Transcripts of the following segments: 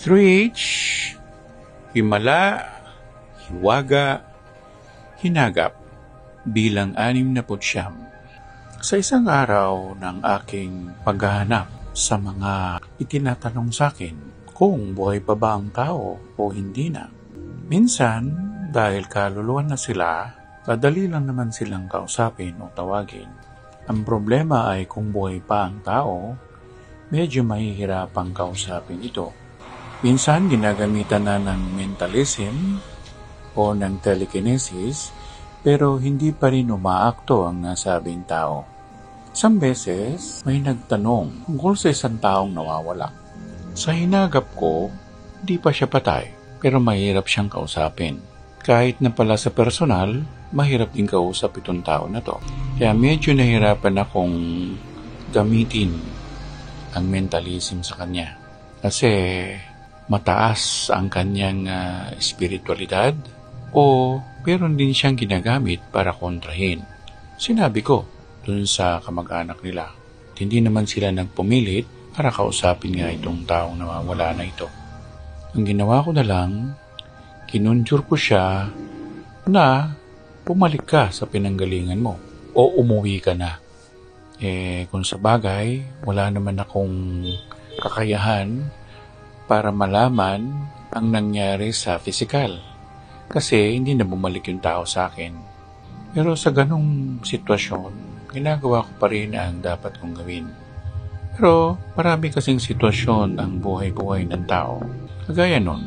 3H, himala, hiwaga, hinagap bilang 69. Sa isang araw ng aking paghahanap sa mga itinatanong sa akin kung buhay pa ba ang tao o hindi na. Minsan, dahil kaluluwa na sila, madali lang naman silang kausapin o tawagin. Ang problema ay kung buhay pa ang tao, medyo mahihirapang kausapin ito. Minsan, ginagamitan na ng mentalism o ng telekinesis, pero hindi pa rin umaakto ang nasabing tao. Isang beses, may nagtanong tungkol sa isang taong nawawala. Sa hinagap ko, hindi pa siya patay, pero mahirap siyang kausapin. Kahit na pala sa personal, mahirap din kausap itong tao na to. Kaya medyo nahirapan akong gamitin ang mentalism sa kanya. Kasi mataas ang kanyang espiritualidad o meron din siyang ginagamit para kontrahin. Sinabi ko dun sa kamag-anak nila, hindi naman sila nagpumilit para kausapin nga itong taong nawawala na ito. Ang ginawa ko na lang, kinonjure ko siya na pumalik ka sa pinanggalingan mo o umuwi ka na. Kung sa bagay, wala naman akong kakayahan para malaman ang nangyari sa physical. Kasi hindi na bumalik yung tao sa akin. Pero sa ganong sitwasyon, ginagawa ko pa rin ang dapat kong gawin. Pero marami kasing sitwasyon ang buhay-buhay ng tao. Kagaya nun,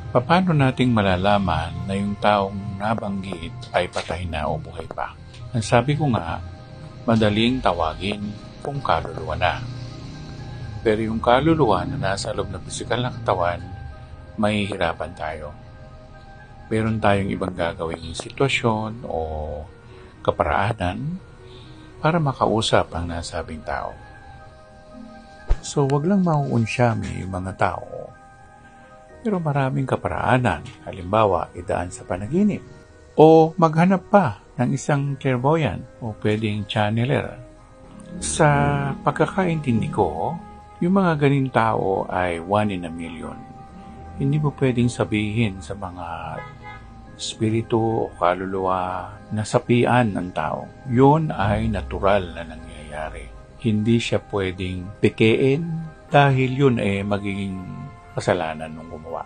paano nating malalaman na yung taong nabanggit ay patay na o buhay pa? Ang sabi ko nga, madaling tawagin kung kaluluwa na. Pero yung kaluluwa na nasa loob ng pisikal na katawan, mahihirapan tayo. Meron tayong ibang gagawing sitwasyon o kaparaanan para makausap ang nasabing tao. So, wag lang mauunsyami yung mga tao. Pero maraming kaparaanan, halimbawa, idaan sa panaginip. O maghanap pa ng isang clairvoyant o pwedeng channeler. Sa pagkakaintindi ko, yung mga ganing tao ay 1 in a million. Hindi mo pwedeng sabihin sa mga espiritu o kaluluwa na sapian ng tao. Yun ay natural na nangyayari. Hindi siya pwedeng pekein dahil yun ay magiging kasalanan ng gumawa.